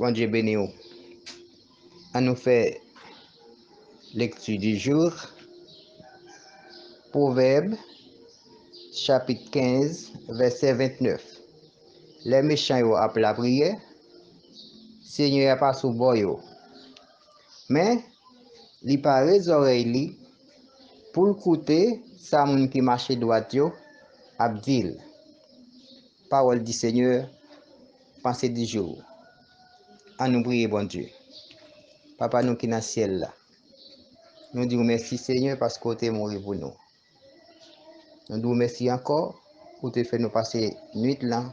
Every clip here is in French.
Bon Dieu béni vous. On nous fait lecture du jour. Proverbe, chapitre 15, verset 29. Les méchants yo appellent la prière. Seigneur pas sous boyo. Mais li pa les oreilles li pour écouter ça moun qui marche droit yo abdil. Parole du Seigneur, pensée du jour. On nous prie bon Dieu. Papa nous qui dans le ciel là. Nous disons merci Seigneur parce que tu es mort pour nous. Nous disons merci encore pour te faire nous passer nuit là.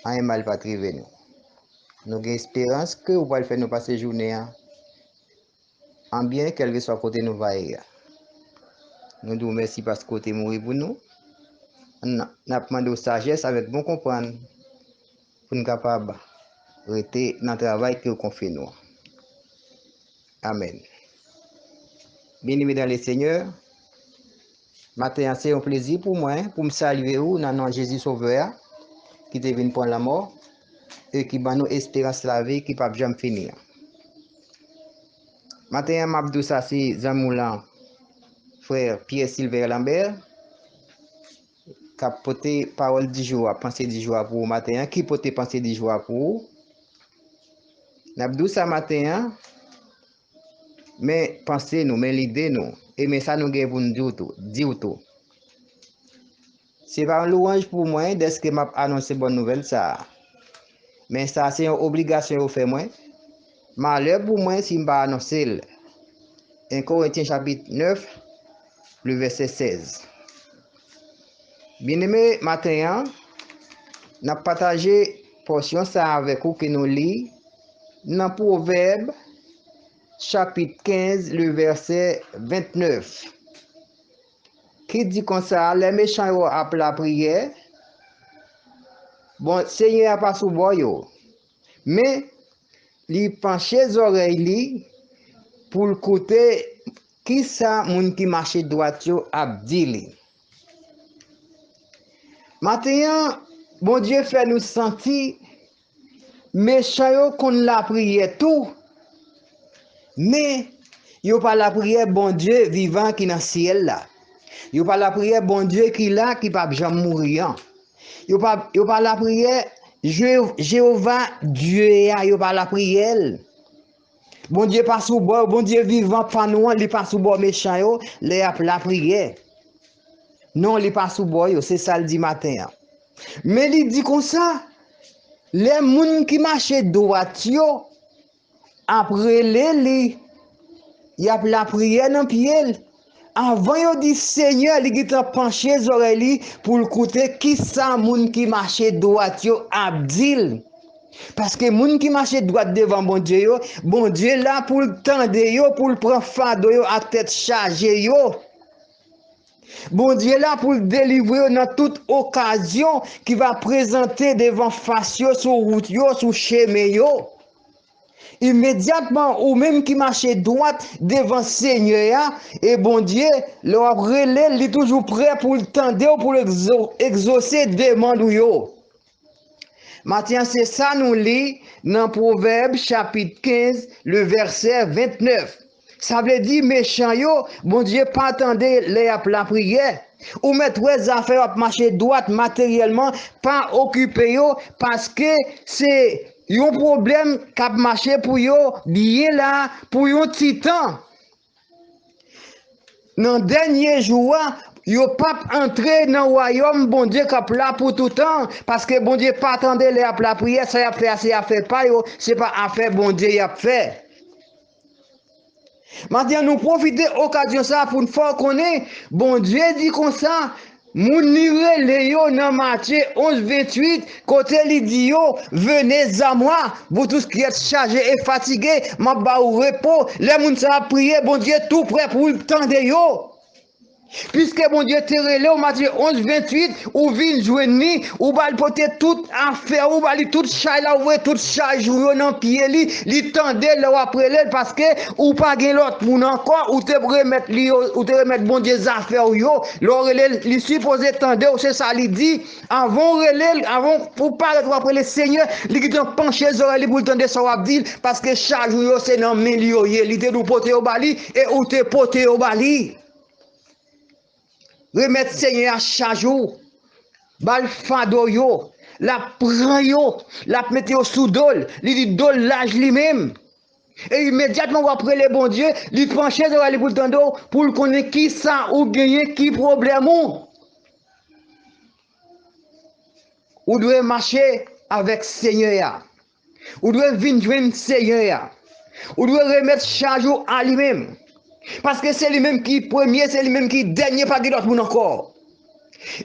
Un mal va triver nous. Nous avons espérance que vous allez faire nous passer journée en bien quel que soit côté nous va y. Nous disons merci parce que tu es mort pour nous. Nous avons demandé sagesse avec bon comprendre pour nous capables de rester dans le travail que vous fait nous. Amen. Bien-aimés dans le Seigneur, matin c'est un plaisir pour moi pour me saluer dans le nom de Jésus Sauveur qui est venu prendre la mort et qui va nous espérance la vie qui ne peut jamais finir. Matin m'a dit ça c'est Zamoulan frère Pierre Sylvain Lambert qui a porté parole du jour, pensée du jour pour matin qui porté pensée du jour pour n'a dit ça matin mais pensez nous mais l'idée nous et mais ça nous gagne pour nous dire tout. C'est pas un louange pour moi dès que m'a annoncé bonne nouvelle ça. Mais ça c'est une obligation au fait moi. Malheur pour moi si m'a annoncer. 1 Corinthiens chapitre 9 le verset 16. Bien-aimé matin n'a partagé portion ça avec vous que nous lit dans Proverbe chapitre 15 le verset 29. Qui dit comme ça, les méchants appellent la prière. Bon, Seigneur pas sous boyo. Mais, li penche les oreilles pour écouter qui ça, moun qui marche droit yo abdili. Maintenant, bon Dieu fait nous sentir méchants yo qu'on la prière tout. Mais, yo pas la prière bon Dieu vivant qui dans le ciel là. Yo pas la prière bon Dieu qui là qui pas jamais mourir. Yo pas la prière Jéhovah Dieu ya, yo pas la prière. Bon Dieu pas sous bord, bon Dieu vivant pas nous, il pas sous bord méchant yo, la prière. Non, il pas sous bord yo, c'est ça le dit matin. Mais il dit comme ça, les moun qui marche droit yo après les y a la prière dans pied. Avant yo dit Seigneur, li gita penché les oreilles pour écouter qui ça moun qui marche droit yo abdil. Parce que moun qui marche droit devant bon Dieu là pour tendre yo, pour prendre fardeau yo à tête chargée yo. Bon Dieu là pour délivrer dans toute occasion qui va présenter devant face yo, sur route yo, sur chemin yo. Immédiatement, ou même qui marche droite devant Seigneur, et bon Dieu, leur relais, il est toujours prêt pour le tendre, pour exaucer demande yo. Maintenant, c'est ça nous lit dans Proverbe chapitre 15, le verset 29. Ça veut dire, méchant yo, bon Dieu, pas attendre la prière. Ou mettre les affaires à marcher droite matériellement, pas occuper yo, parce que c'est un problème qui a marché pour yo, bien là, pour un titan. Dans le dernier jour, yo pas entrer dans le royaume, bon Dieu, qui a là pour tout temps, parce que bon Dieu, pas attendre la prière, ça y a fait, c'est affaire pas yo, c'est pas affaire bon Dieu y a fait. Maintenant, nous profitons de l'occasion ça pour nous faire connaître, bon Dieu dit comme ça, moun nire le yo dans Matthieu 11:28, côté li dit yo, venez à moi, vous tous qui êtes chargés et fatigués, m'a ba ou repos, les moun ça prier, bon Dieu tout prêt pour le temps de yo. Puisque mon Dieu te relé au Matthieu 11, 28, ou vin joindre, ou bal pote tout affaire, ou bali tout chay la ou tout charge ou nan pied li tende le après le parce que ou pas gen l'autre moun encore, ou te remettre li ou te remettre bon Dieu affaire yo, l'orele li supposé tende, c'est ça li dit, avant relé, avant pour paraître après le Seigneur, li qui pencher les oreilles pour tende ça wap dit parce que charge yo c'est nan men li yo, li te nou pote au bali et ou te pote au bali. Remettre Seigneur à charge ou, bal fado yo, la prend yo, la mette au sous dol, li dit dol l'âge lui-même. Et immédiatement après le bon Dieu, li penche sur les pour tando pour le connaître qui ça ou gagner qui problème ou doit marcher avec Seigneur. Ou doit venir joindre Seigneur. Ou doit remettre charge à lui-même. Parce que c'est lui-même qui premier, c'est lui-même qui dernier, pas d'autre monde encore.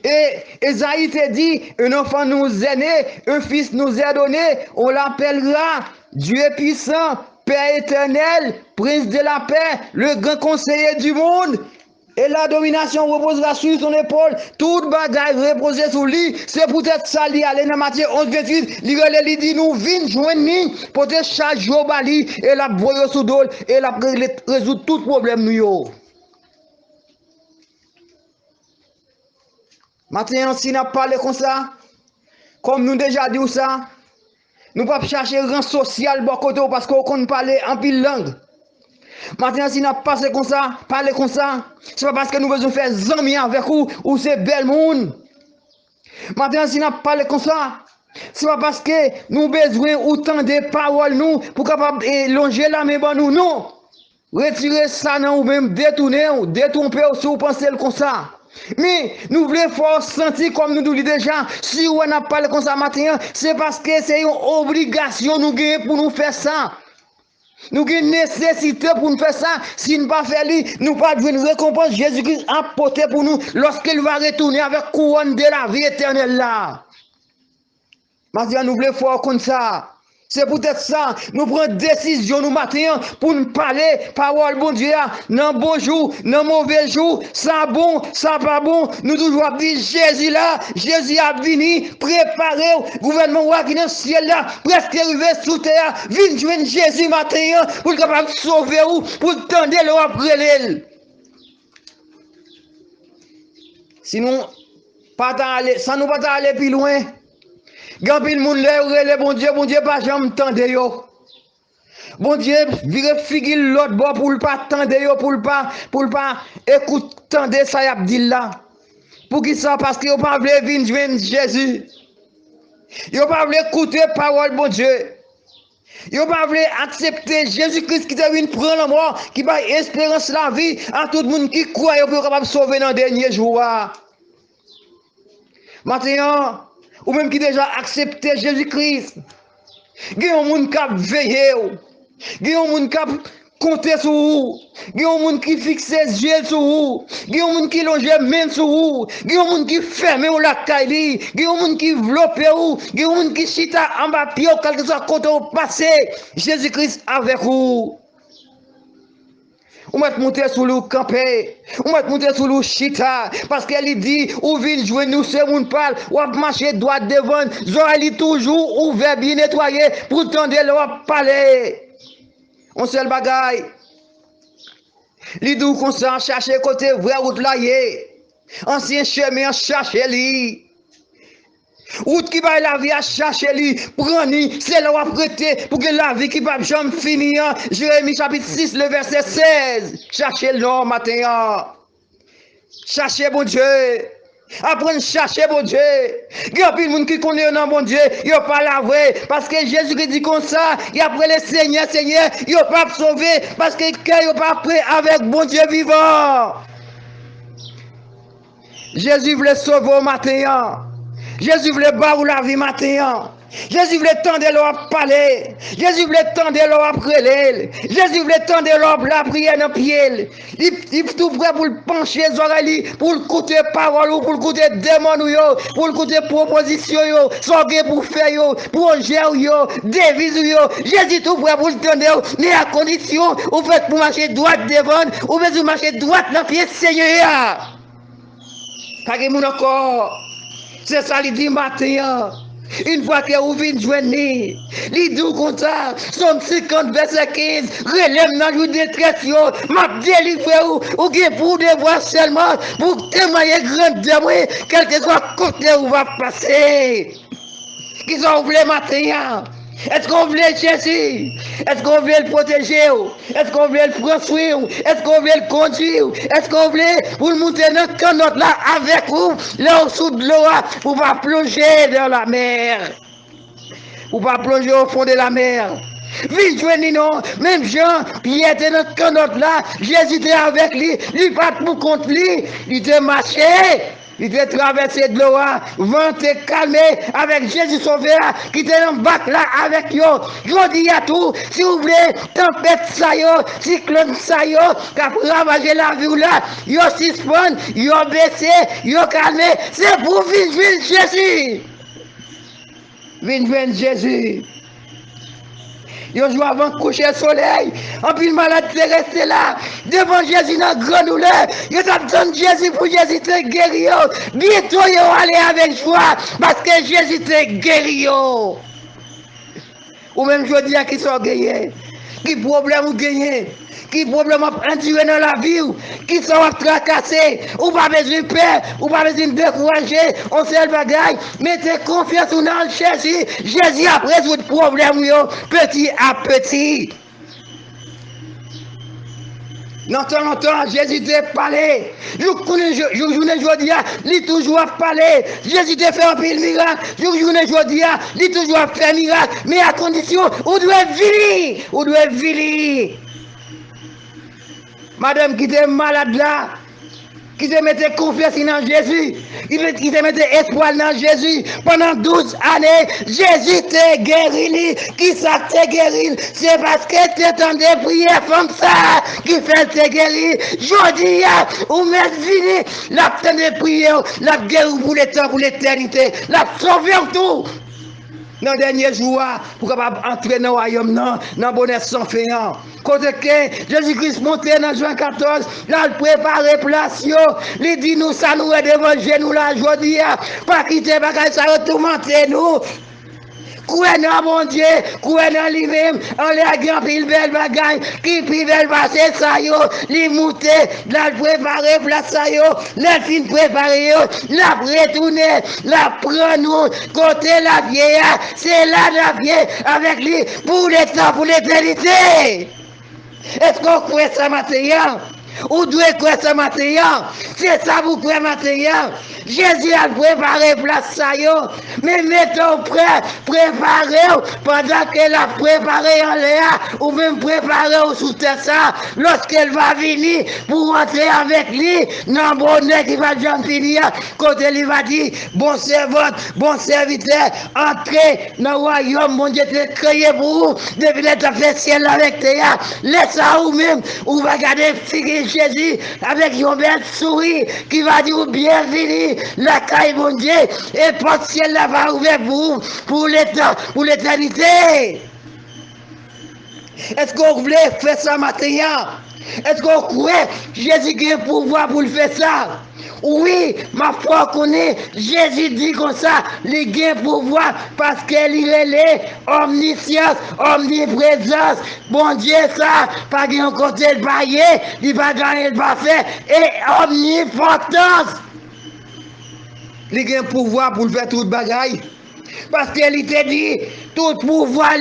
Et Esaïe te dit, un enfant nous est né, un fils nous est donné, on l'appellera Dieu puissant, Père éternel, Prince de la paix, le grand conseiller du monde. Et la domination reposera sur son épaule. Toute bagaille reposée sur lui. C'est peut-être ça, li aller dans Matthieu 11, 28. Li dit, nous vins joindre ni, pour te charger au bali, et la voyer sous dol, et la résoudre tout problème nous yo. Maintenant, si nous parlé comme ça, comme nous déjà dit ça, nous ne pouvons pas chercher un rang social bon côté parce qu'on ne parle en pile langue. Maintenant, si nous passons comme ça, parler comme ça, c'est pas parce que nous besoin faire amis avec vous ou c'est bel monde. Maintenant, si nous parlons comme ça, c'est pas parce que nous besoin autant de paroles nous pour capable longer la main nous non. Retirer ça non ou même détourner ou détromper ou si vous pensez comme ça. Mais nous voulons faire sentir comme nous dit déjà, si on n'a pas comme ça matin, c'est parce que c'est une obligation nous pour nous faire ça. Nous avons une nécessité pour nous faire ça. Si nous ne pas faire ça, nous ne pas une récompense. Jésus-Christ a apporté pour nous lorsqu'il va retourner avec couronne de la vie éternelle là. Maintenant, nous voulons faire comme ça. C'est peut-être ça, nous prenons décision nous matin pour nous parler, parole bon Dieu, non bon jour, non mauvais jour, ça bon, ça pas bon, nous toujours dit Jésus là, Jésus a venu, préparer gouvernement qui est dans le ciel là, presque arrivé sous terre, viens joindre Jésus matin pour le capable sauver ou, pour tendre le après l'aile. Sinon, ça nous pas aller plus loin. Gambil moun le bon Dieu pas jamais tande yo. Bon Dieu vire figil l'autre bord pour le pas tande yo pour le pas écoute tande ça y a dit là. Pour qui ça parce que yo pas vle vinn joindre Jésus. Yo pas vle écouter parole bon Dieu. Yo pas vle accepter Jésus-Christ qui t'a venu prendre la mort, qui va espérance la vie à tout le monde qui croit yo pour capable sauver dans dernier jour. Maintenant ou même qui déjà accepté Jésus-Christ. Il y a des gens qui ont veillé. Il y a des gens qui ont compté sur vous. Il y a des gens qui fixent les yeux sur vous. Il y a des gens qui longent les mains sur vous. Il y a des gens qui ferment la caille. Il y a des gens qui enveloppent vous. Il y a des gens qui chita en bas pied, quel que soit côté au passé. Jésus-Christ avec vous. On va monter sur le campé, on va monter sur le chita, parce qu'elle dit, ou vient jouer nous, c'est mon parle, ou va marcher droit devant, Zoali toujours ouvert, bien nettoyé, pour tendre leur parler. On seul bagaille. L'idou qu'on s'en cherche côté vrai route là, ancien chemin cherche lui. Route qui va la vie à chercher lui, prendre, c'est là où prêter pour que la vie qui va jamais finir. Jérémie chapitre 6, le verset 16. Cherchez le nom matin. Cherchez bon Dieu. Apprendre à chercher bon Dieu. Il y a plus de monde qui connaît un bon Dieu, il n'y a pas la vraie. Parce que Jésus dit comme ça, et après le Seigneur, il n'y a pas sauvé. Parce que il n'y a pas prêt avec bon Dieu vivant. Jésus voulait sauver au matin. Jésus voulait barrer la vie matin. Jésus voulait tendre leur parler. Jésus voulait tendre leur après. Jésus voulait tendre leur la prière dans le pied. Il est tout prêt pour le pencher les oreilles, pour le écouter parole, pour le écouter démon, pour le écouter proposition, sortir pour faire, projet, devise. Jésus tout prêt pour le tendre, mais à condition, vous faites pour marcher droite devant, ou vous marcher droite dans le pied Seigneur. Kage moun encore. C'est ça qu'il dit matin. Une fois que vous venez joindre, il dit comme ça, Somme 50, verset 15, relève dans le détresse, m'a délivré ou qui pour devoir seulement pour témoigner grand de moi, quel que soit côté où va passer. Qui sont voulu matin? Est-ce qu'on veut Jésus? Est-ce qu'on veut le protéger? Est-ce qu'on veut le construire? Est-ce qu'on veut le conduire? Est-ce qu'on veut vous le monter dans le canot là avec vous, là au sous de l'eau, pour pas plonger dans la mer? Pour pas plonger au fond de la mer. Vite joignez non, même Jean, Pierre était dans le canot là, Jésus était avec lui, lui pas pour contre lui, il était marché. Il était traversé de l'eau, vent était calmé avec Jésus Sauveur qui était dans le bac là avec yo. Je dis à tout, si vous voulez, tempête ça yo, cyclone ça yo, qui a ravagé la ville là, yo suspend, yo baissé, yo calmé, c'est pour venir Jésus. Venir Jésus. Yo joue avant de coucher le soleil. En plus, le malade est resté là. Devant Jésus dans la grande douleur. Yo t'attend Jésus pour Jésus te guérir. Bientôt, yo aller avec joie. Parce que Jésus te guérir. Ou même je dis à qui sont gagnés. Qui problème ou gagné? Qui problème à enduré dans la vie? Qui sont tracassés? Ou pas besoin de peur? Ou pas besoin de décourager? On sait le bagaille. Mettez confiance dans Jésus. Jésus a résolu le problème petit à petit. Non, temps, Jésus t'a parlé. Je dis, il toujours a parlé. Jésus t'a fait un pile miracle. Je dis, il toujours a fait un miracle. Mais à condition, on doit venir. On doit venir. Madame qui était malade là, qui te mettait confiance dans Jésus, qui te mettait espoir dans Jésus, pendant 12 années, Jésus t'a guéri. Qui ça t'a guéri? C'est parce que tu t'entendais prier comme ça, qui fait te guérir. Je dis, ou même fini, la peine de prier, la guerre pour le temps, pour l'éternité, la sauver tout. Dans le dernier jour, pour capable entrer dans le royaume, dans le bonheur sans fin. Côté que Jésus-Christ montait dans Jean 14, là, il préparait place, il dit nous, ça nous est devant nous là, aujourd'hui, pas quitter, pas ça retourner nous. Croyez dans mon Dieu, croyez dans lui-même, on l'a grand pile belle bagaille, qui puis belle passer ça yo, li monter, la préparer place ça yo, la fin préparer yo, la retourner, la prendre nous, côté la vieille, c'est là la vieille avec lui pour le temps, pour l'éternité. Est-ce qu'on croit ça matin? Ou doit croire ça matin? C'est ça vous croyez matin? Jésus a préparé place ça yo, mais mettons prêt, préparez pendant qu'elle a préparé en l'air, ou même préparé sous terre ça, lorsqu'elle va venir pour rentrer avec lui, dans le bonheur qui va jamais finir, quand elle va dire, bon servante, bon serviteur, entrez dans le royaume, mon Dieu te créé pour vous, depuis l'être fait ciel avec toi, laisse ça ou même, ou va garder figuer Jésus avec une belle souris qui va dire bienvenue. La caille, mon Dieu, et porte ciel là va ouvrir pour l'éternité. Est-ce qu'on voulait faire ça maintenant? Est-ce qu'on croit Jésus qui a pouvoir pour le faire ça? Oui, ma foi connaît, Jésus dit comme ça, il a pouvoir parce qu'il est omniscience, omniprésence. Bon Dieu, ça, pas de côté de bailler, il va gagner le faire et omnipotence. Il a un pouvoir pour faire toute bagaille. Parce qu'il t'a dit, tout pouvoir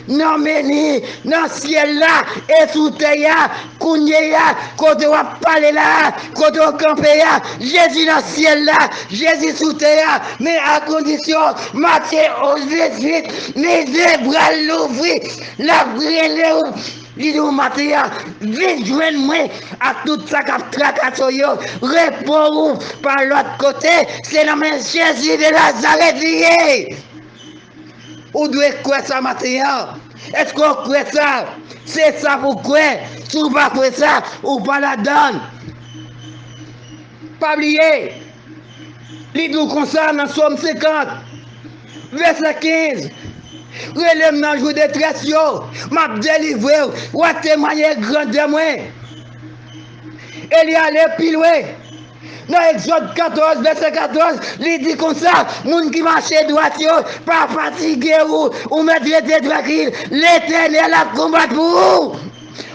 non meni, dans le ciel là, et sous terre, quand on va parler là, quand on va camper là, Jésus dans le ciel là, Jésus sous terre, mais à condition, Matthieu 11, 18, mes deux bras l'ouvrir, la brûler. Il dit au matin, viens joindre moi à tout ça qui a tracassé, réponds par l'autre côté, c'est la main Jésus de Nazareth. Où doit croire ça matin? Est-ce qu'on croit ça? C'est ça pour quoi? Si vous ne pas croire ça, ou pas la donne. Pas oublier. Il dit comme ça dans Somme 50, verset 15. Relève dans le jour de détresse, m'a délivré, ou à témoigner grand de moi. Et il y allait plus loin. Dans Exode 14, verset 14, il dit comme ça, moun qui marche droit, pas fatigué ou mettre tranquille, l'Éternel a combattu pour vous.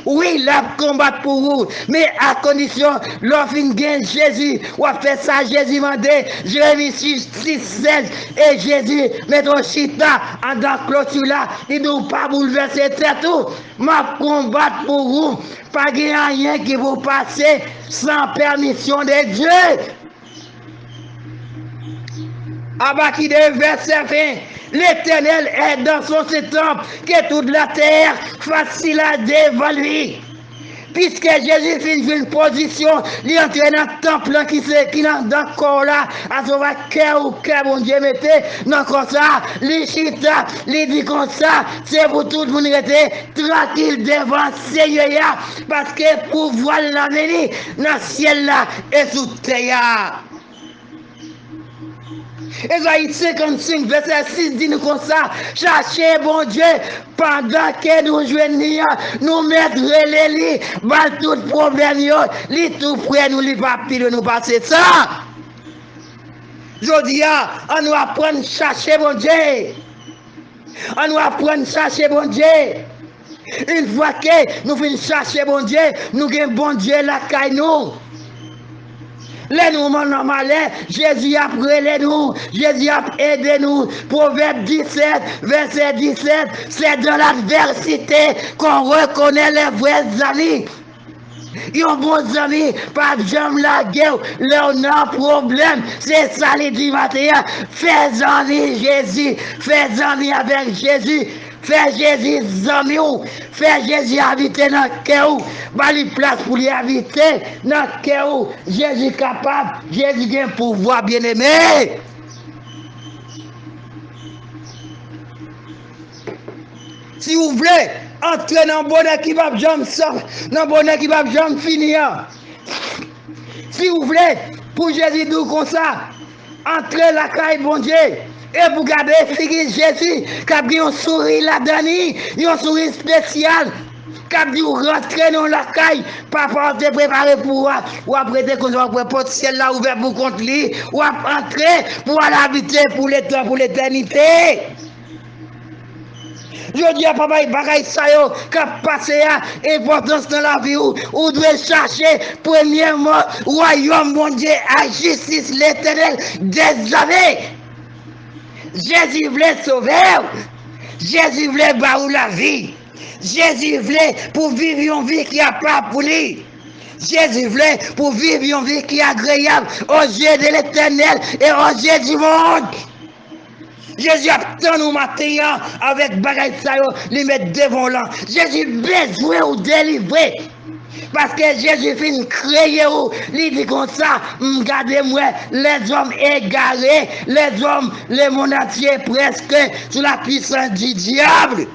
Oui, la combat pour vous, mais à condition, l'offre gagne Jésus, ou a fait ça, Jésus m'a dit, Jérémie 6, 16, et Jésus met ton chita en dans clôture là, il ne doit pas bouleverser, c'est tout. Ma combat pour vous, pas rien qui vous passe sans permission de Dieu. Habakkuk 2, verset 20. L'Éternel est dans son temple, que toute la terre facile à dévaluer. Puisque Jésus fait une position, il entre dans le temple qui est dans le corps là, à son cœur ou cœur, bon Dieu, mettez, non comme ça, les chita, les dit comme ça, c'est pour tout le monde rester tranquille devant Seigneur, parce que pour voir l'avenir dans le ciel là et sous terre. Ésaïe 55, verset 6 dit nous comme ça, cherchez bon Dieu pendant que nous joignons, nous mettre les lits, mal tout problème, li tout près, nous li pas pile, nous passer ça. Je dis, on nous apprendre à chercher bon Dieu. On nous apprendre à chercher bon Dieu. Une fois que nous finissons chercher bon Dieu, nous avons bon Dieu la caille nous. Les nous malais, Jésus a prêlé nous, Jésus a aidé nous. Proverbe 17, verset 17, c'est dans l'adversité qu'on reconnaît les vrais amis. Yon bon ami, pas jamais la guerre, là on a un problème, c'est ça les dit matin, fais amis Jésus, fais amis avec Jésus. Fais Jésus amis ou, fais Jésus habiter dans le cœur, bali place pour lui habiter dans le cœur. Jésus capable, Jésus a un pouvoir bien aimé. Si vous voulez entrer dans le bonheur qui va jamais dans le bonheur qui va jamais finir. Si vous voulez, pour Jésus dit comme ça, entrez la caille bon Dieu. Et vous regardez Jésus, qui a un sourire là-dedans, un sourire spécial, qui a dit rentrer dans la caille, papa te préparé pour ou après te pour porte ciel là ouvert pour contre lui, ou entrer pour aller habiter pour l'éternité. Je dis à papa, il bagaille ça yo, qui a passé à importance dans la vie, ou doit chercher premièrement, royaume mon Dieu, à justice l'éternel des années. Jésus voulait sauver, Jésus voulait barrer la vie, Jésus voulait pour vivre une vie qui a pas pour lui. Jésus voulait pour vivre une vie qui est agréable aux yeux de l'éternel et aux yeux du monde. Jésus attend nous matin avec bagaille ça les mettre devant là. Jésus besoin ou délivrer. Parce que Jésus fin créer ou, il dit comme ça, regardez-moi, les hommes égarés, les hommes, le monde entier presque sous la puissance du diable.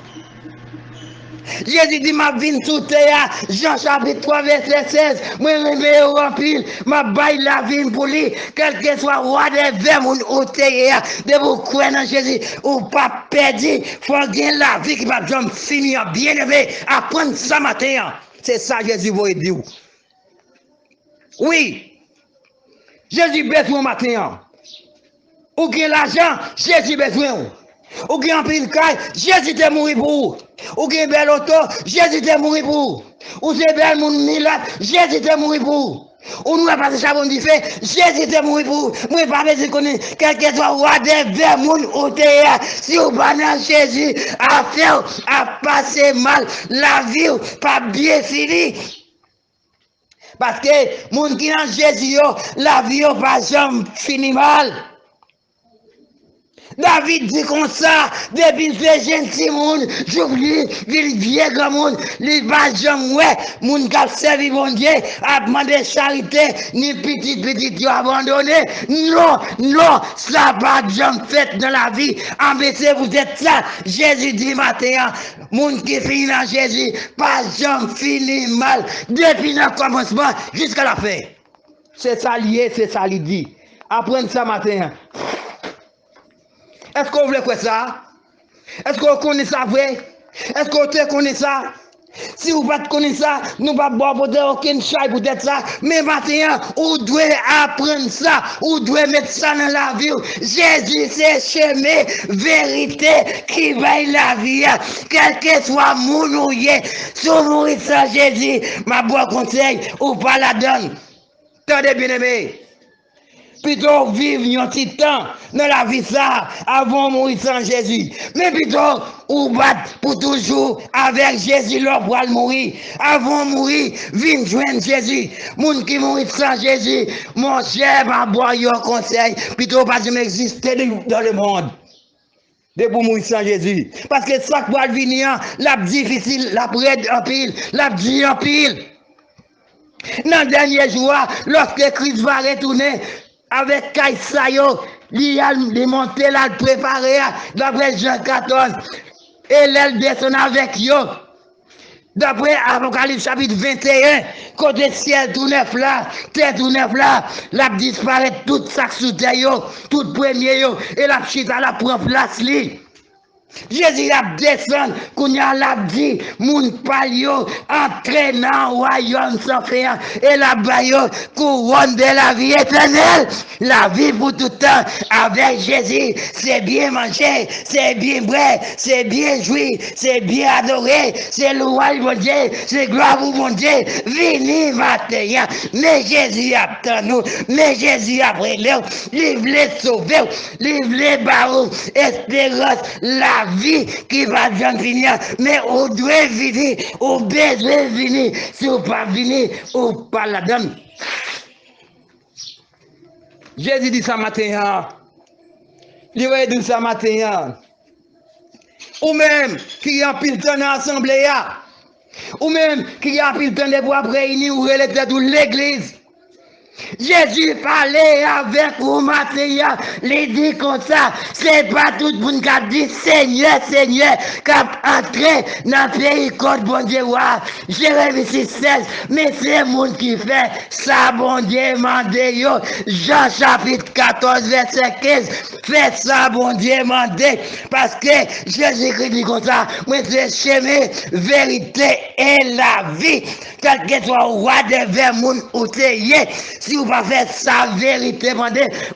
Jésus dit, ma vie sous terre, Jean chapitre 3, verset 16, moi, je remplis, ma baille la vie pour lui, quel que soit roi des vers, mon terre, de vous croire dans Jésus, ou pas perdu, faut gagner la vie qui va jamais finir, bien aimé, apprendre ça matin. C'est ça Jésus veut dire. Oui, Jésus besoin matin. Ou qui l'argent, Jésus besoin. Ou qui en pile caille, Jésus te mourir pour. Ou qui bel auto, Jésus te mourir pour. Ou c'est bel mon milat, Jésus te mourir pour. Ou nous avons passé chabon du fait, Jésus te mourir pour. Moi, pas besoin de connaître, quel que soit roi des vers, mon terre. Si vous banez Jésus, à faire, à passer mal, la vie, pas bien fini. Parce que, mon qui dans Jésus, la vie, pas jamais fini mal. David dit comme ça, depuis ce gentil monde, j'oublie, il vieux grand monde, il va jamais, ouais, moun qui a servi mon Dieu, a demandé charité, ni petit, abandonné. Non, ça va jamais fait dans la vie. En vérité, vous êtes là. Jésus dit matin, moun qui finit dans Jésus, pas jamais fini mal, depuis le commencement jusqu'à la fin. C'est ça lié, c'est ça lui dit. Apprenez ça matin. Est-ce qu'on voulait quoi ça? Est-ce qu'on connaît ça vrai? Est-ce qu'on te connaît ça? Si vous ne connaissez pas ça, nous ne pouvons pas boire aucune chaille pour être ça. Mais maintenant, vous devez apprendre ça. Vous devez mettre ça dans la vie. Jésus, c'est chemin, vérité qui veille la vie. Quel que soit mon ouïe, si vous mourrez sans Jésus, ma bon conseil, ou pas la donne. Tendez bien aimé. Plutôt vivre un petit temps dans la vie ça avant de mourir sans Jésus. Mais plutôt ou battre pour toujours avec Jésus là pour mourir. Avant de mourir, viens joindre Jésus. Moun qui mourit sans Jésus, mon cher, ma boire un conseil, plutôt pas de m'exister dans le monde. De pour mourir sans Jésus. Parce que ça qui va venir, la difficile, la prête en pile, la dit en pile. Dans le dernier jour, lorsque Christ va retourner, avec Kaïsayo, il a monté là, préparé, d'après Jean 14, et l'aile descend avec eux. D'après Apocalypse chapitre 21, côté ciel tout neuf là, terre tout neuf là, la disparaît tout ça sous terre, tout premier, et la chita la prend place li. Jésus a descendu, qu'on a la dit, moun palio, entraînant royaume sans fin, et la bayo, couronne de la vie éternelle, la vie pour tout temps, avec Jésus, c'est bien manger, c'est bien boire, c'est bien jouir, c'est bien adorer, c'est louer mon Dieu, c'est gloire pour mon Dieu, venez matin, mais Jésus attend nous, mais Jésus après nous, livre les sauver, livre les barreaux, espérance, la vie qui va bien finir, mais on doit venir, on besoin venir, si on pas venir, on pas la donne. Jésus dit ça matin, il va dire ça matin, ou même qui a pile temps dans l'assemblée, ou même qui a pile temps de pouvoir réunir ou relater toute l'église. Jésus parlait avec vous matin, il dit comme ça, c'est pas tout le monde qui a dit Seigneur, Seigneur, qui a entré dans le pays côte bon Dieu. Jérémie 6,16, mais c'est le monde qui fait ça, bon Dieu, mandé. Jean chapitre 14, verset 15, fait ça, bon Dieu, mandé. Parce que Jésus-Christ dit comme ça, moi c'est chemin, vérité et la vie. Quel que soit le roi de vers monde ou t'ayez. Si vous ne pas faire sa vérité,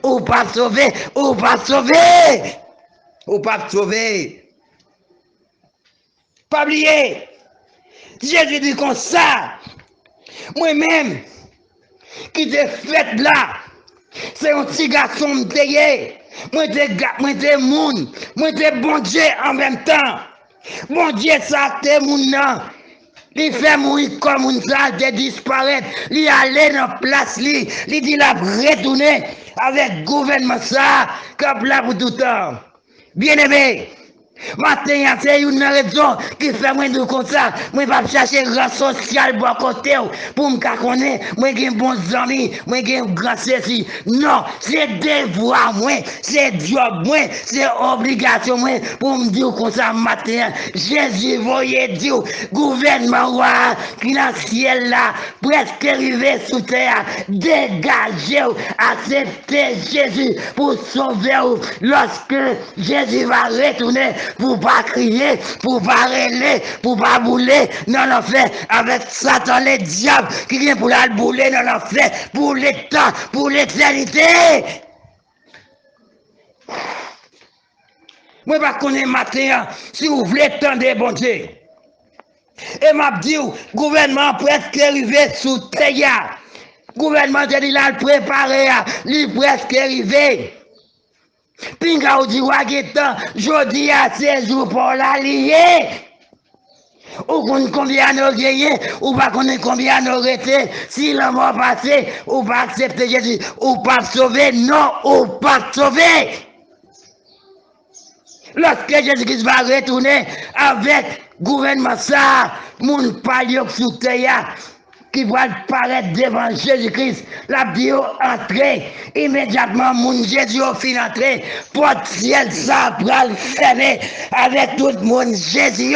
ou pas sauver, ou pas sauver, ou pas sauver. Pas oublier, Jésus dit comme ça, moi-même, qui t'ai fait là, c'est un petit garçon m'tayé, moi t'es moun, moi t'es bon Dieu en même temps. Bon Dieu, ça t'es moun nan. Il fait mourir comme une salle de disparaître. Il allait dans la place, il dit la retourner avec le gouvernement ça, comme là pour tout le temps. Bien aimé, maintenant, c'est une raison qui fait moi de comme ça. Moi, je vais chercher un grand social pour côté pour me connaître. Moi, j'ai un bon ami, moi, j'ai un grand ceci. Non, c'est devoir, moi, c'est job, moi, c'est obligation, moi, pour me dire comme ça matin. Jésus voyait dire, gouvernement qui dans le ciel là, presque arrivé sous terre, dégagez, acceptez Jésus pour sauver lorsque Jésus va retourner. Pour pas crier, pour pas rêler, pour pas bouler dans l'enfer avec Satan, le diable qui vient pour la bouler dans l'enfer pour l'état, pour l'éternité. Moi, je ne connais pas matin si vous voulez tendre bon Dieu. Et m'a dit, gouvernement presque arrivé sous terre. Gouvernement dit là préparé, il est presque arrivé. Pinga ou di wagetan, jodi a 16 jours pour l'allier. Ou qu'on combien nous gagné, ou pas qu'on combien nous arrêté. Si l'homme va passer, ou pas accepter Jésus, ou pas sauver, non, ou pas sauver. Lorsque Jésus-Christ va retourner avec gouvernement ça, moun palio sous terre, qui va paraître devant Jésus-Christ, la bio entrer, immédiatement mon Jésus au fin entrer, porte ciel ça pral fermer avec tout le monde Jésus,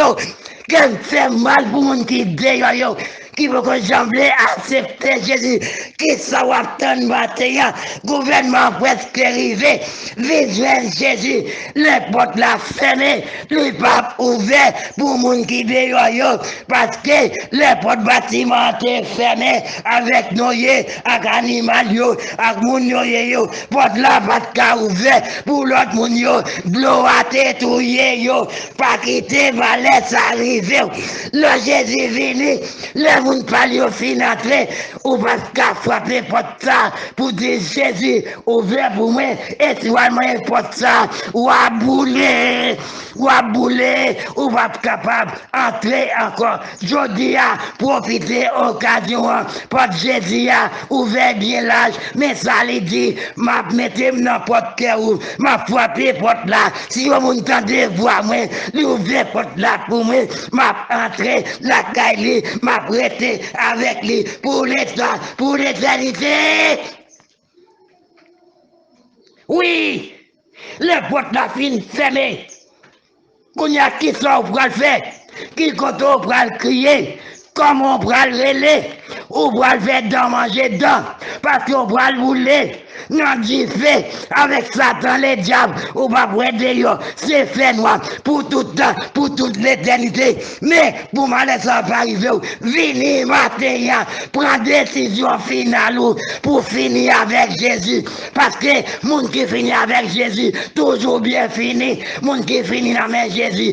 qu'elle fait mal pour monde qui d'ailleurs qui veut que j'emblée accepter Jésus, qui ça va attendre matin, gouvernement presque arrivé, visuel Jésus, les portes la fermées, les papes ouverts pour moun qui dehors, parce que les portes bâtiments étaient fermées avec noyés, avec animal yo, avec moun yo, porte la pas de ouvert pour l'autre moun yo, l'eau a tétouillé yo, pas quitter valet arrivé, le Jésus venu, le moun pali au fin entré, ou pas qu'à frapper porte ça, pour dire Jésus, ouvert pour moi, et tu vois moi porte ça, ou à bouler, ou pas capable d'entrer encore. Je dis à profiter occasion, porte Jésus a ouvert bien l'âge, mais ça lui dit, m'a mettez n'importe quel où, m'a frappé porte là, si vous m'entendez voir moi, lui ouvert porte là pour moi, m'a entré la caille, m'a prêté avec lui pour l'état, pour l'éternité. Oui, les portes la fin fermées. Qu'on y a qui ça pour le faire, qui compte pour le crier, comment on peut le relayer, ou pour le faire d'en manger dedans, parce qu'on peut le rouler. Non, dit fait avec Satan, les diables, ou pas pour aider, c'est fait noir pour tout temps, pour toute l'éternité. Mais pour malheur, ça va arriver, venez matin, prendre décision finale pour finir avec Jésus. Parce que monde qui finit avec Jésus, toujours bien fini. Monde qui finit avec Jésus,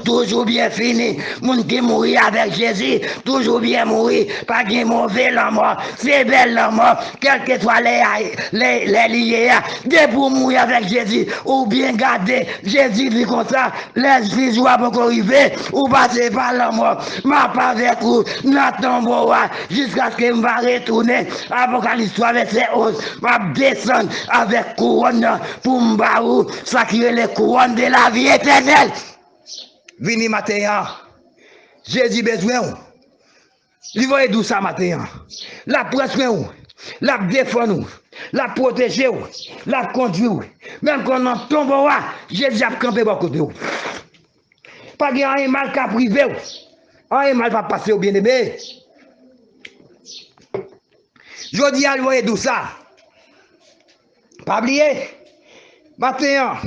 toujours bien fini. Monde qui mourit avec Jésus, toujours bien mourir. Pas de mauvais la mort, c'est belle la mort, quel que soit les liés, dès pour mourir avec Jésus, ou bien garder Jésus dit comme ça, les visions pour arriver, ou passer par la mort, ma pas avec vous, n'attends pas, jusqu'à ce que je vais retourner, Apocalypse verset 11, ma descendre avec couronne pour m'barou, ça qui est les couronnes de la vie éternelle. Vini matin, Jésus besoin. Il va aider ça matin. La pression, la défendre, la protéger, la conduire. Même quand on tombe, Jésus a campé beaucoup de vous. Pas qu'il y a un mal qui a privé. Un mal va passer au bien-aimé. Je dis à lui d'où ça. Pas oublier. Matin,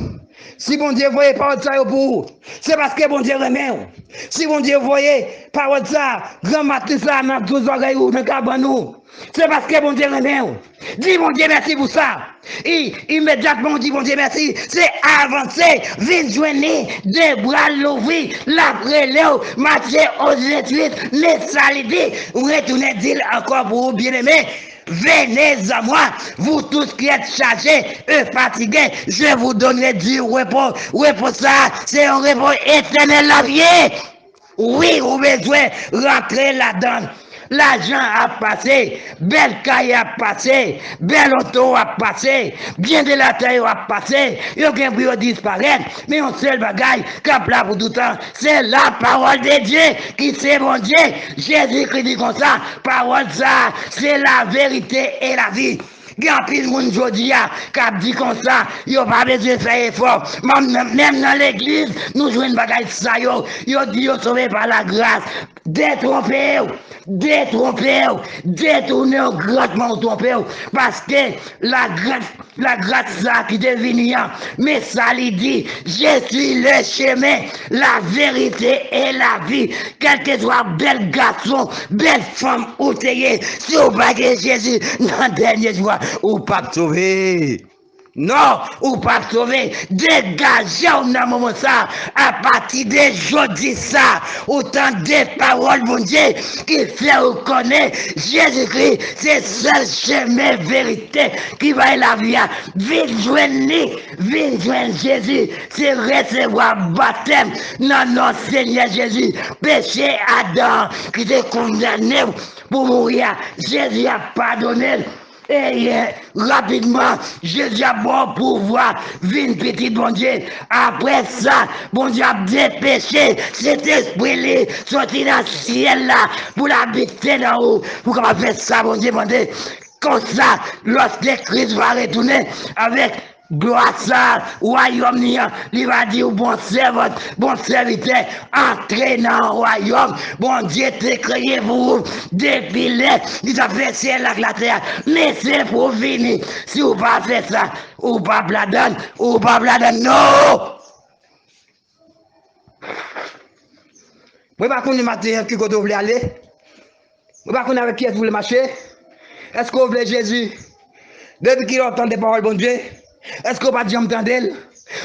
si bon Dieu voyait parole ça pour vous, c'est parce que bon Dieu remet. Si bon Dieu voyait parole ça, grand matin ça, dans 12 oreilles ou dans cabane nous, c'est parce que bon Dieu remet. Dis bon Dieu merci pour ça. Et immédiatement dit bon Dieu merci, c'est avancer, vite joindre, des bras l'ouvrir, la préléo, marcher aux études, les salides, retourner dire encore pour vous bien aimé. Venez à moi, vous tous qui êtes chargés et fatigués, je vous donnerai du repos. Repos ça, c'est un repos éternel la vie. Oui, vous besoin rentrer là-dedans. L'argent a passé, belle caille a passé, belle auto a passé, bien de la terre a passé, il y a un bruit disparaître, mais un seul bagaille qui a plat pour tout temps, c'est la parole de Dieu qui c'est mon Dieu. Jésus-Christ dit comme ça, parole ça, c'est la vérité et la vie. Grand pile moun jodi a qui dit comme ça, yo pas besoin de faire effort. Même dans l'église, nous jouons une bagaille ça yo dit yo sauvé par la grâce. Détrompez, détournez grandement trompez, parce que la grâce ça qui devient, mais ça lui dit, je suis le chemin, la vérité et la vie. Quel que soit bel garçon, belle femme ou t'ayez, si vous baguez Jésus dans le dernier jour, ou pas sauver. Non, ou pas sauver, dégagez dans moment ça, à partir de jeudi ça, autant de paroles, mon Dieu, qui fait reconnaître Jésus-Christ, c'est le seul chemin vérité qui va la vie. Vite joindre Jésus, c'est recevoir baptême, non, Seigneur Jésus, péché Adam, qui t'est condamné pour mourir, Jésus a pardonné. Et rapidement, Jésus a bon pouvoir, vine petit bon Dieu. Après ça, bon Dieu a dépêché cet esprit sorti dans le ciel là, pour l'habiter là haut. Pour qu'on faire ça, bon Dieu, comme ça, lorsque Christ va retourner avec gloire ça, royaume il va dire bon servant, bon serviteur, entrez dans le royaume, bon Dieu t'a créé pour vous, depuis l'air, il a fait ciel avec la terre, mais c'est pour venir, si vous pas fait ça, ou pas la donne, ou pas la donne, non! Moi, pas qu'on matin qui côté vous voulez aller? Moi, pas qu'on avec qui vous voulez marcher? Est-ce que vous voulez Jésus? Depuis qu'il entend des paroles, bon Dieu, est-ce que vous pas dit entendre?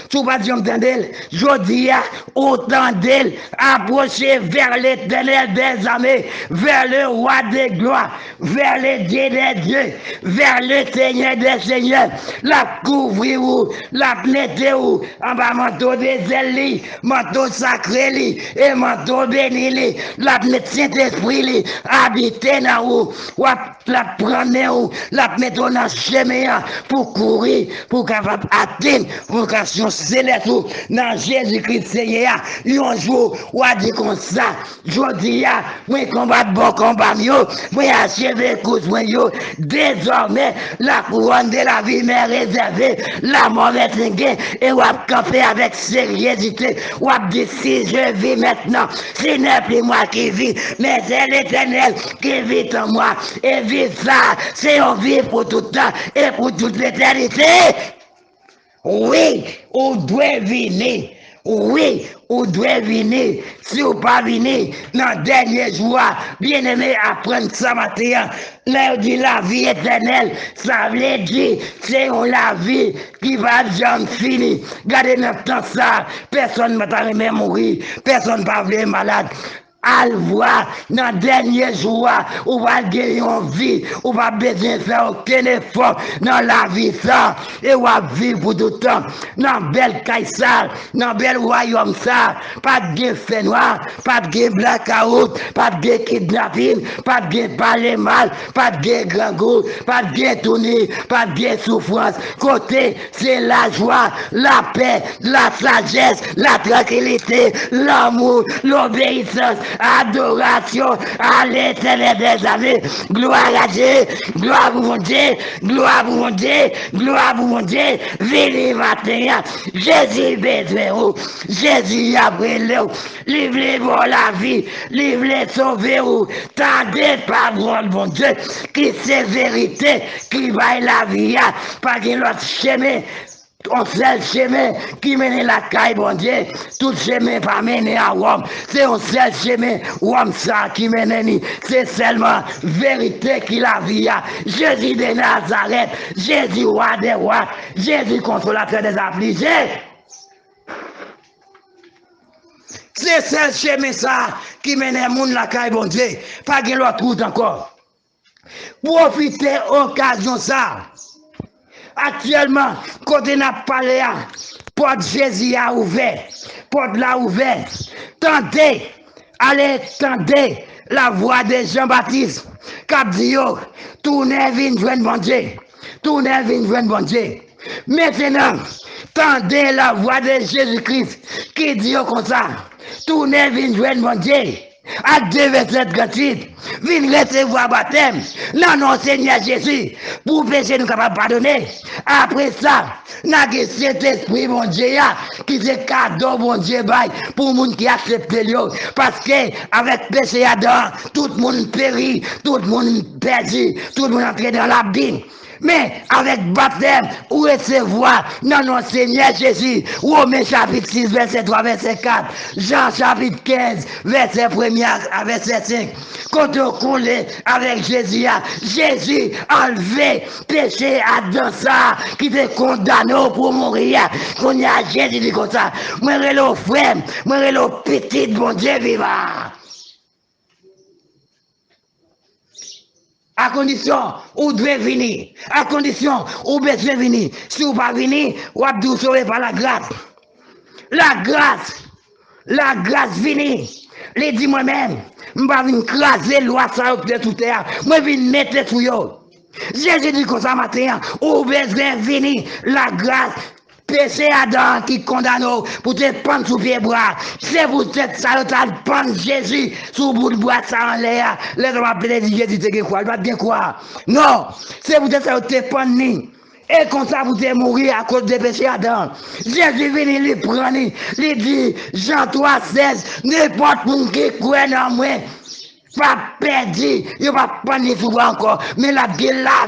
Tu pas dit entendre? Je dis à autant d'elle, approcher vers l'éternel des armées, vers le roi des gloires, vers le Dieu des dieux, vers le Seigneur des seigneurs, la couvrir ou, la mettez ou, en bas manteau des ailes, manteau sacré, et manteau béni, la mettre Saint-Esprit, habiter dans ou, la prendre ou, la mettre dans le chemin pour courir, pour capable atteindre vocation céleste dans Jésus-Christ Seigneur. Un jour, on a dit comme ça, je dis, moi combattre bon combat mieux, moi achever course mieux. Désormais, la couronne de la vie m'est réservée, la mort est gain, et on a campé avec sérieuxité. On a dit si je vis maintenant, ce n'est plus moi qui vis, mais c'est l'Éternel qui vit en moi. Et vivre ça, c'est un vie pour tout le temps et pour toute l'éternité. Oui, on doit venir. Oui, on doit venir. Si on pas venir, dans le dernier jour, bien aimé, apprendre ça matin. Là, dit la vie éternelle. Ça veut dire, c'est la vie qui va jamais finir. Gardez notre temps ça. Personne ne va jamais mourir. Personne ne va être malade. À le voir dans le dernier jour, on va gagner une vie, on va besoin de faire aucun effort dans la vie ça, et on va vivre pour tout le temps, dans le bel caïsar, dans le bel royaume ça, pas de fait noir, pas de blackout, pas de kidnapping, pas de parler mal, pas de grand goût, pas de tourner, pas de souffrance. Côté, c'est la joie, la paix, la sagesse, la tranquillité, l'amour, l'obéissance. Adoration à l'éternel des années. Gloire à Dieu, gloire pour mon Dieu, gloire pour mon Dieu, gloire pour mon Dieu. Venez matin, Jésus besoin, Jésus après l'eau. Livre pour la vie, livre sauver ou. Tendez pas mon Dieu, qui c'est vérité, qui va la vie, pas qu'il l'autre chemin. On seul chemin qui mène la caille, bon Dieu. Tout chemin pas mené à Rome. C'est un seul chemin, Rome ça qui mène. C'est seulement vérité qui la vie. Jésus de Nazareth, Jésus roi des rois, Jésus consolateur des affligés. C'est seul chemin ça qui mène le monde la caille, bon Dieu. Pas qu'il l'autre route encore. Profitez occasion ça. Actuellement, quand on a parlé, porte Jésus a ouvert, porte la ouvert. Tendez, allez, tendez la voix de Jean-Baptiste. Cap dit, tournez, vin, joindre bon Dieu. Tournez, vin, joindre bon Dieu. Maintenant, tendez la voix de Jésus-Christ qui dit comme ça. Tournez, vin, joindre bon Dieu. À 2 versets gratuits, viens recevoir baptême. Non, non, Seigneur Jésus, pour pécher nous capables de pardonner. Après ça, n'a que cet esprit, mon Dieu, qui c'est cadeau, mon Dieu, pour les gens qui acceptent le parce que avec péché Adam, tout le monde périt, tout le monde perdu, tout le monde entré dans l'abîme. Mais avec baptême, ou recevoir, non, non, Seigneur Jésus, Romains chapitre 6, verset 3, verset 4, Jean chapitre 15, verset 1 à verset 5, quand on coule avec Jésus, Jésus enlevé péché à dans ça, qui était condamné pour mourir, qu'on y a Jésus dit comme ça, moi, le frère, moi, le petit, bon Dieu, vivant. À condition où devez venir, à condition où besoin venir. Si vous ne pas venir, vous vous sauvez par la grâce. La grâce venir. Les dit moi-même, je ne vais pas venir craser loi ça de tout terre. Moi, je vais mettre tout yo. Jésus dit comme ça matin, où besoin venir, la grâce. Péché Adam qui condamne pour te prendre sous pied bras. C'est pour cette salope prendre Jésus sous bout de bois ça en l'air. Les hommes appellent Jésus, tu quoi? Il va bien quoi? Non, c'est pour cette salope te prendre. Et comme ça, vous êtes mourir à cause des péchés Adam. Jésus venu les prendre, il dit, Jean 3,16, n'importe qui croit en moi, pas perdu, il va prendre les souvent encore, mais la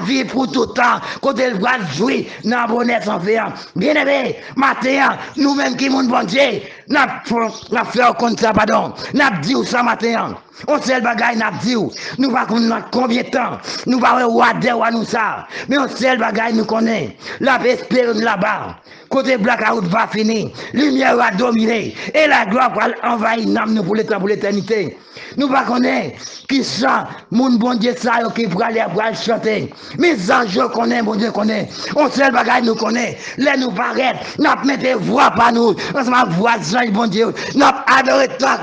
vie pour tout le temps, quand elle va jouer dans le bonheur sans faire. Bien aimé, matin, nous-mêmes qui sommes bon Dieu, nous faisons comme ça, pardon, nous disons ça matin. On sait le bagage, nous disons, nous ne savons pas combien de temps, nous ne savons pas nous ça, mais on sait le bagage, nous connaissons, la espérance là-bas. Côté blackout va finir, lumière va dominer, et la gloire va envahir nous pour l'éternité. Nous ne connaissons qui ça, mon bon Dieu, ça, qui pour aller chanter. Mais anges connaissent, mon Dieu connaît. On sait le bagage, nous connaît. Là, nous paraît, nous mettons voix par nous. On se met voix, bon Dieu. Nous adorons toi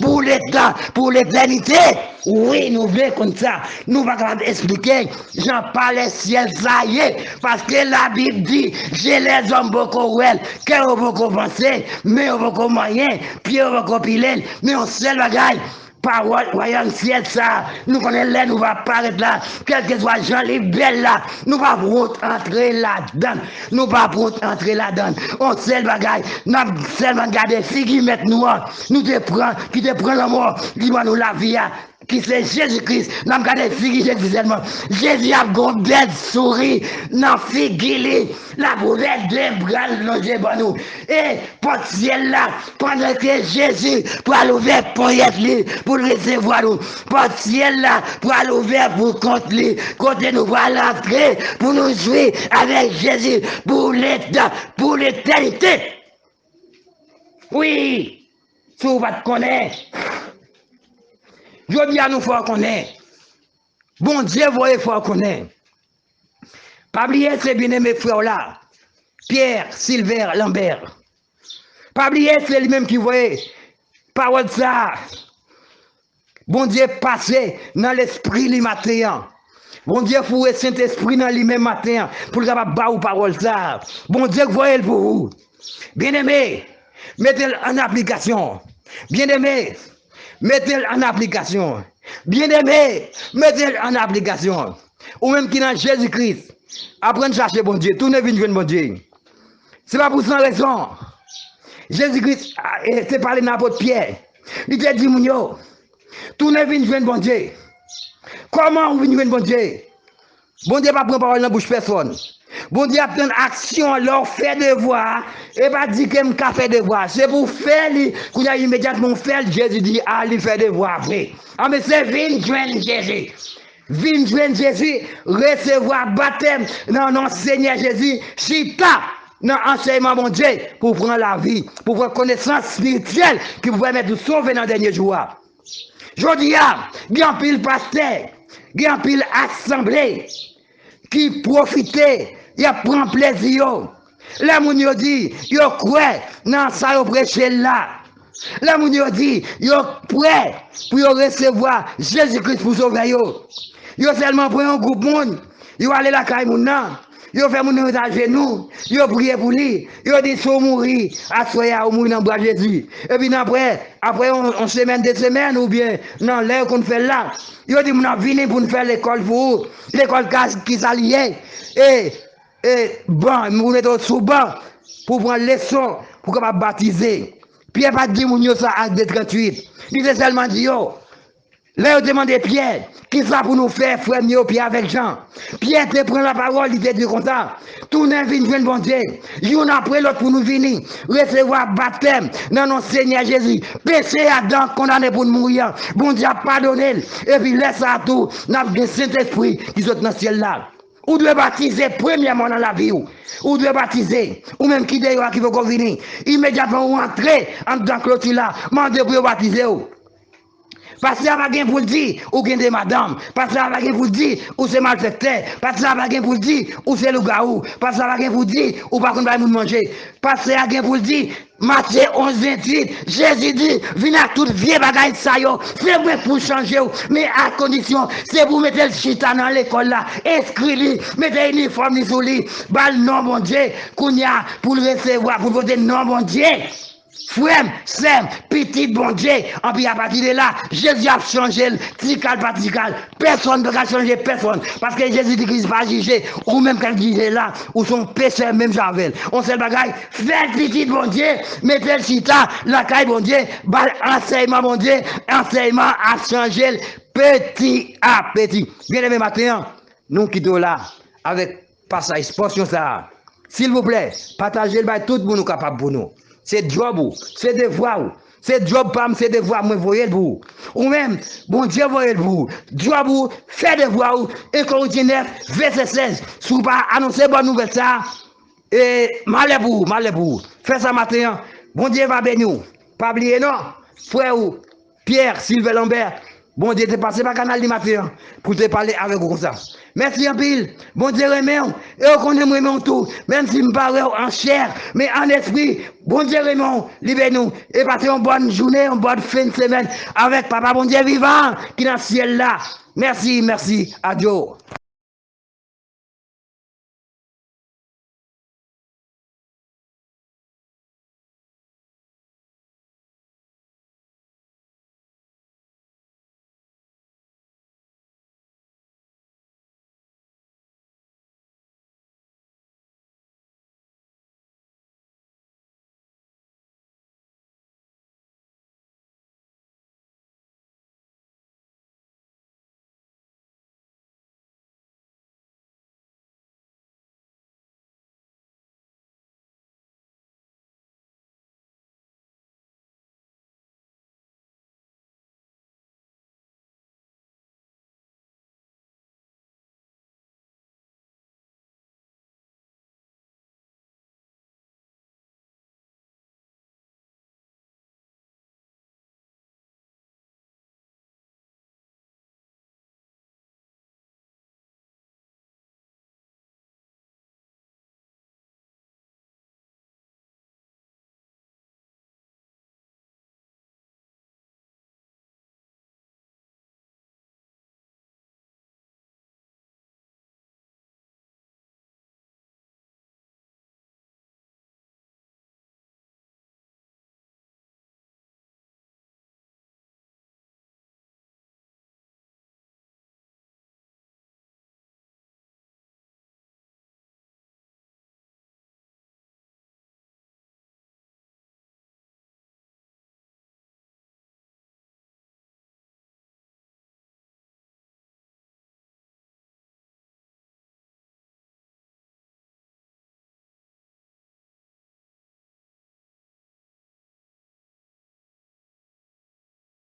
pour l'état, pour l'éternité. Oui, nous voulons comme ça. Nous ne pouvons pas expliquer. J'en parle ciel, ça y est. Parce que la Bible dit, j'ai les hommes beaucoup well, cœur beaucoup pensé, mais beaucoup moyen, pied beaucoup pilé, mais on sait le bagage. Parole, voyons ciel ça, nous connaissons là, nous va paraître là, quel que soit Jean-Livre Belle là, nous va entrer là-dedans, nous va entrer là-dedans, on sait le bagage, nous seulement garder figure mettre nous te prend, qui te prend la mort, dis-moi nous la vie, qui c'est Jésus-Christ, nous avons gardé figure Jésus seulement, Jésus a une belle souris, dans figure, la boulette de bras longé pour nous, et pour ciel là, pendant que Jésus, pour aller ouvrir pour y être pour recevoir nous, pour ciel là, pour aller ouvrir pour contre lui, côté nous va l'entrée, pour nous jouer avec Jésus, pour l'état, pour l'éternité. Oui, si vous ne connaissez pas, je dis à nous, faut connaître. Bon Dieu, il faut connaître. Pas oublier, c'est bien mes frères là, Pierre, Sylvain, Lambert. Pas oublier, c'est lui-même qui voyait, parole ça. Bon Dieu passé dans l'esprit li matin. Bon Dieu fouet Saint-Esprit dans lui-même matin pour capable ba ou parole ça. Bon Dieu voyez pour vous. Bien-aimé, mettez-le en application. Bien-aimé, mettez-le en application. Bien-aimé, mettez-le en application. Ou même qui dans Jésus-Christ, apprenez à chercher bon Dieu, tout ne vient de bon Dieu. C'est pas pour sans raison. Jésus-Christ, c'est parlé dans l'apôtre Pierre. Il te dit, Mounio, tout ne vient de bon Dieu. Comment vous venez de bon Dieu? Bon Dieu pas prendre parole dans la bouche personne. Bon Dieu a pris une action, leur fait devoir, et pas dire que je fait devoir. C'est pour faire, qu'on a immédiatement fait, Jésus dit, allez faire devoir après. Ah, mais c'est venir joindre Jésus. Venir joindre Jésus, recevoir baptême dans notre Seigneur Jésus, chita dans l'enseignement mon Dieu, pour prendre la vie, pour prendre connaissance spirituelle qui vous permet de sauver dans le dernier jour. Je dis, il y a un pile pasteur, il y a un pile assemblée qui profite, il prend plaisir. Là, mon Dieu dit, il croit dans ça, il prêche là. Là, mon Dieu dit, il est prêt pour recevoir Jésus-Christ pour sauver. Il est seulement pour un groupe de monde. Il va aller la caille moun. Il fait mon à genoux. Il prie pour lui. Il dit, faut mourir, à soya ou mourir dans le bras de Jésus. Et puis après on semaine, 2 semaines, ou bien, non, l'air qu'on fait là. Il dit, on a venu pour nous faire l'école pour vous. L'école qui s'allie. Et bon, nous mettons sous banc pour prendre leçon, pour qu'on va baptiser. Pierre pas dit, mon ça, acte 38. Il a seulement dit, yo. Là, il demande Pierre, qui ça pour nous faire, frère Mio, Pierre avec Jean. Pierre te prend la parole, il te dit comme ça. Tout le monde vient bon Dieu. Jour après l'autre pour nous venir, recevoir baptême dans notre Seigneur Jésus. Péché Adam, condamné pour nous mourir. Bon Dieu a pardonné. Et puis laisse à tout, n'a pas de Saint-Esprit qui saute dans le ciel là. Ou devez baptiser premièrement dans la vie. Ou devez baptiser. Ou même qui d'ailleurs qui veut venir. Immédiatement ou entrer en dans clôture là. Mandez pour baptiser. Parce que ça va bien pour le dire, ou bien des madame. Parce que ça va bien pour le dire, ou c'est malfaiteur. Parce que ça va bien pour le dire, ou c'est le garou. Parce que ça va bien pour le dire, ou par contre, va nous manger. Parce que ça va bien pour le dire, Matthieu 11, 28, Jésus dit, venez à toute vieille bagaille ça yo, c'est vrai pour changer, mais à condition, c'est pour mettre le chita dans l'école là, inscrit-lui, mettez uniforme sur lui, bal non bon Dieu, qu'on y a pour le recevoir, pour voter non bon Dieu. frère, sœur, petit bon Dieu, en puis à partir de là, Jésus a changé, tical pas tical, personne ne peut changer personne, parce que Jésus-Christ va juger, ou même quand il est là, ou son pécheur même Javel. On sait le bagaille, faites petit bon Dieu, mettez le chita, la caille bon Dieu, enseignement bon Dieu, enseignement à changer petit à petit. Bien aimé matin, nous quittons là, avec passage, portion ça. S'il vous plaît, partagez le bail tout le monde capable pour nous. C'est job, c'est devoir. C'est job, pam, c'est devoir, moi, voyez le bout. Ou même, bon Dieu, voyez le bout. Job, fait devoir, et Corinthiens 9, verset 16. Si vous pas annoncer bonne nouvelle ça, et malheur pour. Faites ça matin, bon Dieu va bénir. Pas oublier, non, frère, Pierre, Sylvain Lambert, bon Dieu, t'es passé par le canal du matin pour te parler avec vous comme ça. Merci en pile. Bon Dieu remet, et on connaît moi tout, même si je parle en chair, mais en esprit. Bon Dieu remet, libère-nous et passez une bonne journée, une bonne fin de semaine avec Papa Bon Dieu vivant qui est dans le ciel là. Merci, adieu.